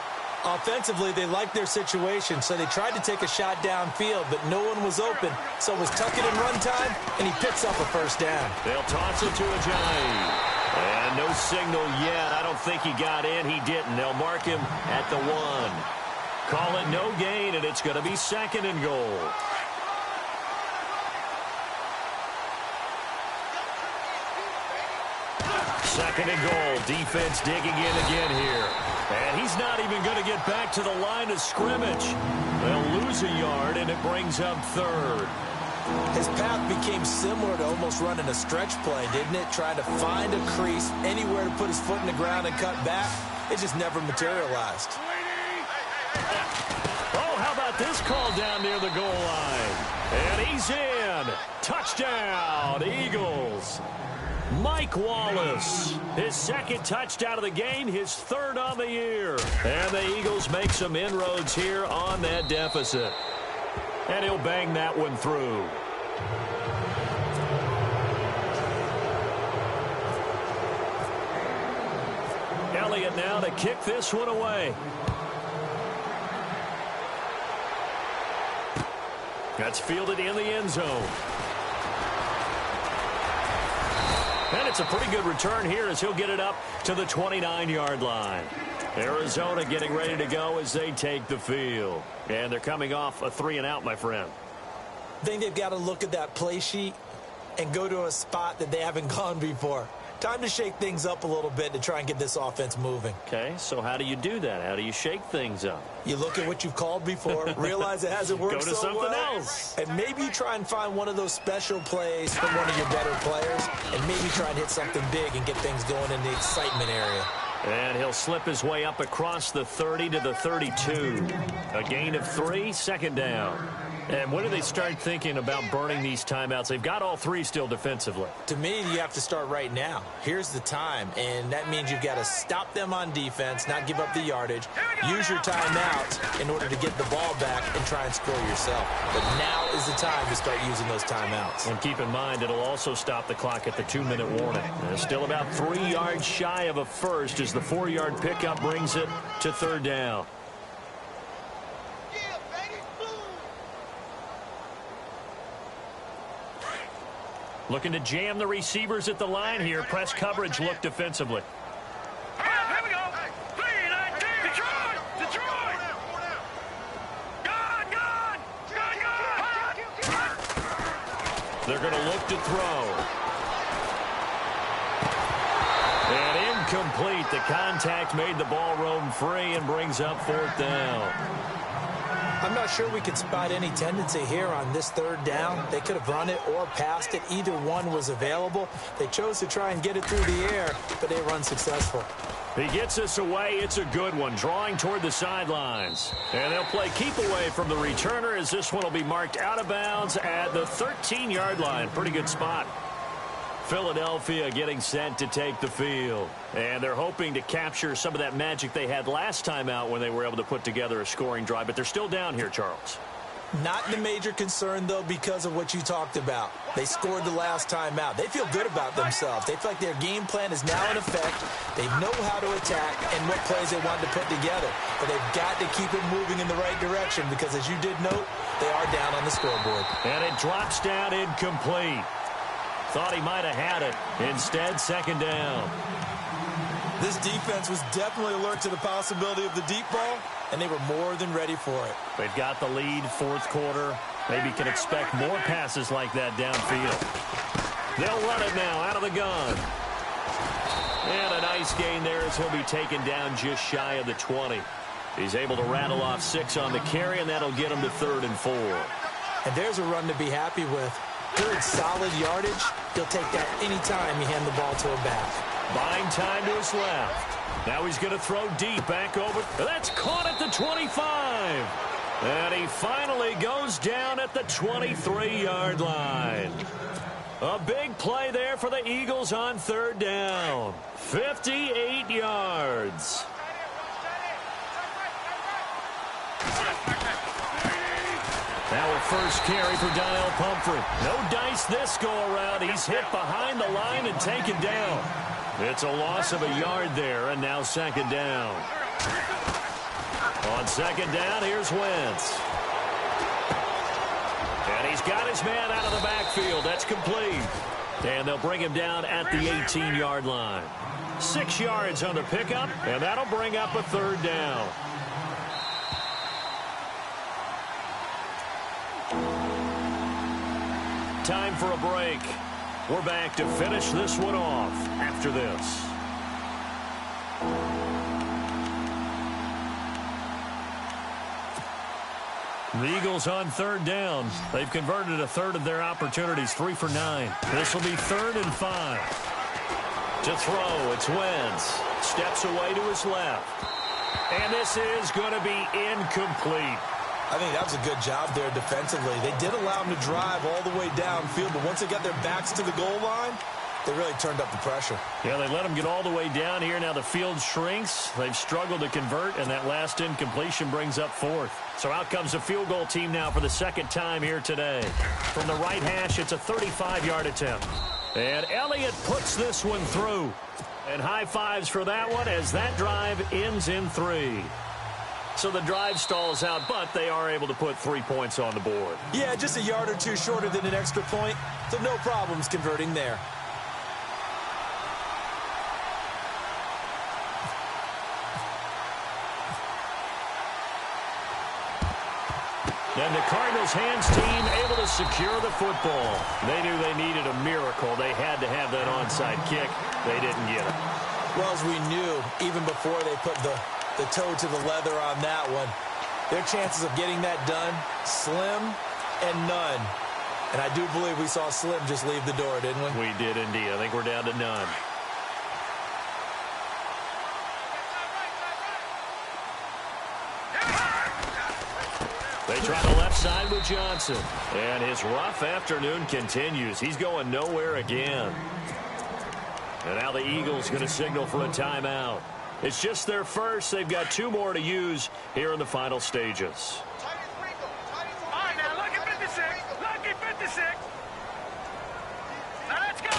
Offensively, they liked their situation, so they tried to take a shot downfield, but no one was open. So it was tuck it and run time, and he picks up a 1st down. They'll toss it to Ajayi. And no signal yet. I don't think he got in. He didn't. They'll mark him at the 1. Call it no gain, and it's going to be 2nd and goal. Second and goal. Defense digging in again here. And he's not even going to get back to the line of scrimmage. They'll lose a yard, and it brings up 3rd. His path became similar to almost running a stretch play, didn't it? Trying to find a crease, anywhere to put his foot in the ground and cut back. It just never materialized. Oh, how about this call down near the goal line? And he's in. Touchdown, Eagles. Mike Wallace, his 2nd touchdown of the game, his 3rd on the year. And the Eagles make some inroads here on that deficit. And he'll bang that one through. Elliott now to kick this one away. That's fielded in the end zone. And it's a pretty good return here as he'll get it up to the 29-yard line. Arizona getting ready to go as they take the field. And they're coming off a 3-and-out, my friend. I think they've got to look at that play sheet and go to a spot that they haven't gone before. Time to shake things up a little bit to try and get this offense moving. Okay, so how do you do that? How do you shake things up? You look at what you've called before, realize it hasn't worked Go to so something well, else. and maybe you try and find one of those special plays from one of your better players, and maybe try and hit something big and get things going in the excitement area. And he'll slip his way up across the 30 to the 32. A gain of 3, second down. And when do they start thinking about burning these timeouts? They've got all 3 still defensively. To me, you have to start right now. Here's the time, and that means you've got to stop them on defense, not give up the yardage, use your timeouts in order to get the ball back and try and score yourself. But now is the time to start using those timeouts. And keep in mind, it'll also stop the clock at the 2-minute warning. Still about 3 yards shy of a first as the 4-yard pickup brings it to third down. Looking to jam the receivers at the line here. Press coverage look defensively. Here we go. 3-19. Detroit. Detroit. Gone. They're going to look to throw. And incomplete. The contact made the ball roam free and brings up fourth down. I'm not sure we could spot any tendency here on this third down. They could have run it or passed it. Either one was available. They chose to try and get it through the air, but they were unsuccessful. He gets us away. It's a good one. Drawing toward the sidelines. And they'll play keep away from the returner as this one will be marked out of bounds at the 13-yard line. Pretty good spot. Philadelphia getting set to take the field. And they're hoping to capture some of that magic they had last time out when they were able to put together a scoring drive. But they're still down here, Charles. Not the major concern, though, because of what you talked about. They scored the last time out. They feel good about themselves. They feel like their game plan is now in effect. They know how to attack and what plays they want to put together. But they've got to keep it moving in the right direction because, as you did note, they are down on the scoreboard. And it drops down incomplete. Thought he might have had it. Instead, second down. This defense was definitely alert to the possibility of the deep ball, and they were more than ready for it. They've got the lead, fourth quarter. Maybe can expect more passes like that downfield. They'll run it now out of the gun. And a nice gain there as he'll be taken down just shy of the 20. He's able to rattle off 6 on the carry, and that'll get him to 3rd and 4. And there's a run to be happy with. Good, solid yardage. He'll take that anytime you hand the ball to a back. Buying time to his left. Now he's going to throw deep back over. That's caught at the 25. And he finally goes down at the 23-yard line. A big play there for the Eagles on third down. 58 yards. Now a first carry for Donnell Pumphrey. No dice this go-around. He's hit behind the line and taken down. It's a loss of a yard there, and now second down. On second down, here's Wentz. And he's got his man out of the backfield. That's complete. And they'll bring him down at the 18-yard line. 6 yards on the pickup, and that'll bring up a third down. Time for a break. We're back to finish this one off after this. The Eagles on third down. They've converted a third of their opportunities, 3 for 9. This will be 3rd and 5. To throw, it's Wentz. Steps away to his left. And this is going to be incomplete. I think that was a good job there defensively. They did allow them to drive all the way downfield, but once they got their backs to the goal line, they really turned up the pressure. Yeah, they let them get all the way down here. Now the field shrinks. They've struggled to convert, and that last incompletion brings up 4th. So out comes the field goal team now for the second time here today. From the right hash, it's a 35-yard attempt. And Elliott puts this one through. And high fives for that one as that drive ends in 3. So the drive stalls out, but they are able to put 3 points on the board. Yeah, just a yard or two shorter than an extra point, so no problems converting there. And the Cardinals' hands team able to secure the football. They knew they needed a miracle. They had to have that onside kick. They didn't get it. Well, as we knew, even before they put the toe to the leather on that one, their chances of getting that done, slim and none. And I do believe we saw Slim just leave the door, didn't we? We did indeed. I think we're down to none. They try the left side with Johnson. And his rough afternoon continues. He's going nowhere again. And now the Eagles going to signal for a timeout. It's just their first. They've got 2 more to use here in the final stages. All right, now look at 56. Look at 56. Now let's go.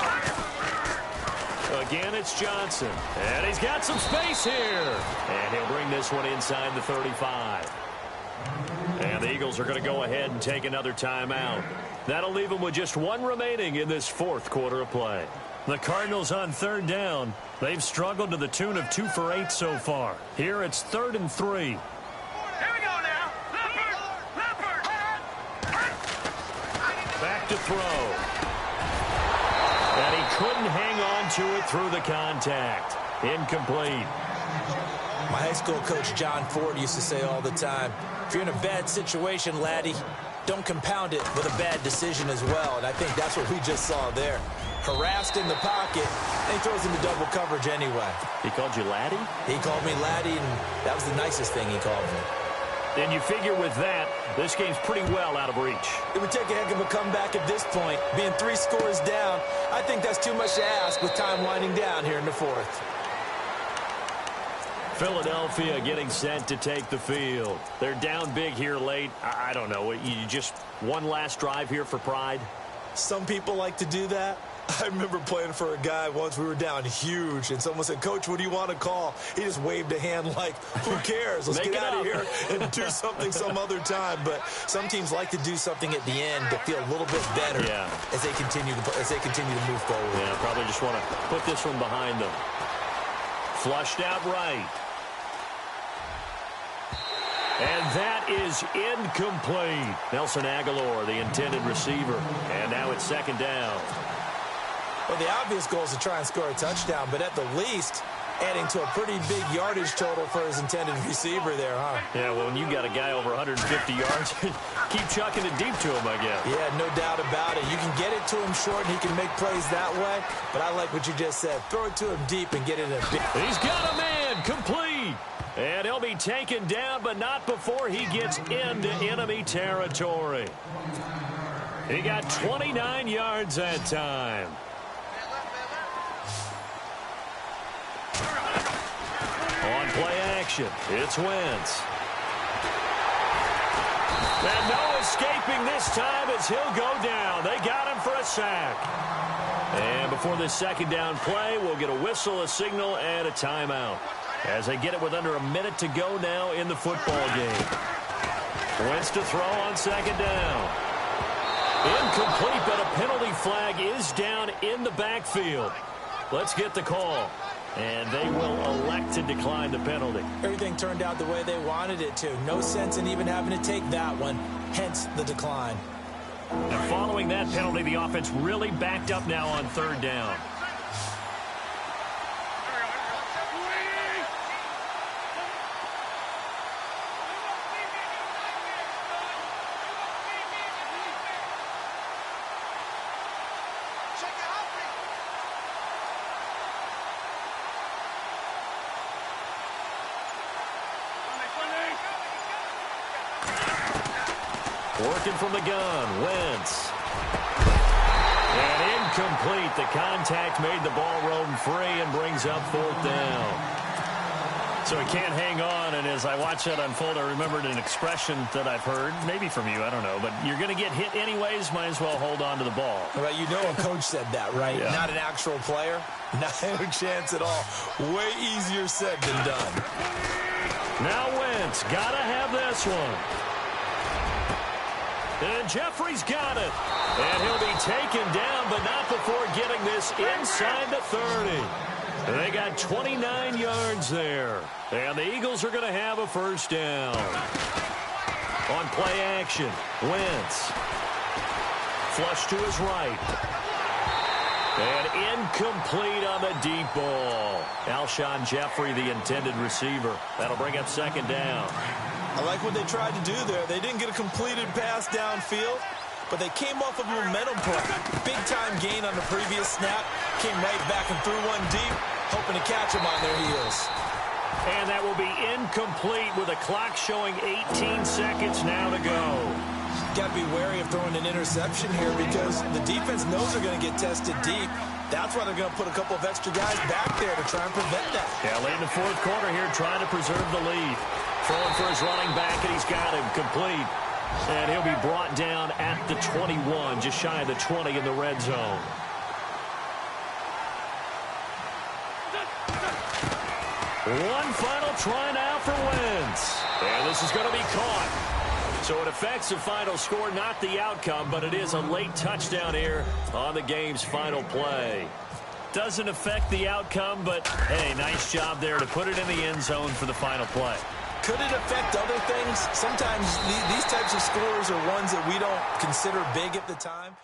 Again, it's Johnson. And he's got some space here. And he'll bring this one inside the 35. And the Eagles are going to go ahead and take another timeout. That'll leave them with just 1 remaining in this 4th quarter of play. The Cardinals on 3rd down. They've struggled to the tune of 2 for 8 so far. Here it's 3rd and 3. Here we go now. Leopard. Back to throw. And he couldn't hang on to it through the contact. Incomplete. My high school coach, John Ford, used to say all the time, if you're in a bad situation, laddie, don't compound it with a bad decision as well. And I think that's what we just saw there. Harassed in the pocket, and he throws into double coverage anyway. He called you laddie? He called me laddie, and that was the nicest thing he called me. And you figure with that, this game's pretty well out of reach. It would take a heck of a comeback at this point. Being 3 scores down, I think that's too much to ask with time winding down here in the 4th. Philadelphia getting set to take the field. They're down big here late. I don't know. You just one last drive here for pride? Some people like to do that. I remember playing for a guy once. We were down huge, and someone said, Coach, what do you want to call? He just waved a hand like, who cares? Let's get out of here and do something some other time. But some teams like to do something at the end to feel a little bit better as they continue to move forward. Yeah, probably just want to put this one behind them. Flushed out right. And that is incomplete. Nelson Aguilar, the intended receiver. And now it's 2nd down. Well, the obvious goal is to try and score a touchdown, but at the least, adding to a pretty big yardage total for his intended receiver there, huh? Yeah, well, when you got a guy over 150 yards, keep chucking it deep to him, I guess. Yeah, no doubt about it. You can get it to him short, and he can make plays that way, but I like what you just said. Throw it to him deep and get it in. He's got a man, complete. And he'll be taken down, but not before he gets into enemy territory. He got 29 yards that time. On play action, it's Wentz. And no escaping this time as he'll go down. They got him for a sack. And before this 2nd down play, we'll get a whistle, a signal, and a timeout. As they get it with under a minute to go now in the football game. Wentz to throw on 2nd down. Incomplete, but a penalty flag is down in the backfield. Let's get the call. And they will elect to decline the penalty. Everything turned out the way they wanted it to. No sense in even having to take that one, hence the decline. And following that penalty, the offense really backed up now on 3rd down. Working from the gun, Wentz. And incomplete. The contact made the ball roam free and brings up 4th down. So he can't hang on, and as I watch that unfold, I remembered an expression that I've heard, maybe from you, I don't know, but you're going to get hit anyways, might as well hold on to the ball. Well, you know a coach said that, right? Yeah. Not an actual player. Not a chance at all. Way easier said than done. Now Wentz, got to have this one. And Jeffrey's got it. And he'll be taken down, but not before getting this inside the 30. They got 29 yards there. And the Eagles are going to have a 1st down. On play action, Wentz. Flush to his right. And incomplete on the deep ball. Alshon Jeffrey, the intended receiver. That'll bring up second down. I like what they tried to do there. They didn't get a completed pass downfield, but they came off of a momentum play. Big-time gain on the previous snap. Came right back and threw one deep, hoping to catch them on their heels. And that will be incomplete with a clock showing 18 seconds now to go. Got to be wary of throwing an interception here because the defense knows they're going to get tested deep. That's why they're going to put a couple of extra guys back there to try and prevent that. Yeah, late in the fourth quarter here, trying to preserve the lead. Throwing for his running back, and he's got him complete. And he'll be brought down at the 21, just shy of the 20 in the red zone. One final try now for Wentz. And this is going to be caught. So it affects the final score, not the outcome, but it is a late touchdown here on the game's final play. Doesn't affect the outcome, but, hey, nice job there to put it in the end zone for the final play. Could it affect other things? Sometimes these types of scores are ones that we don't consider big at the time.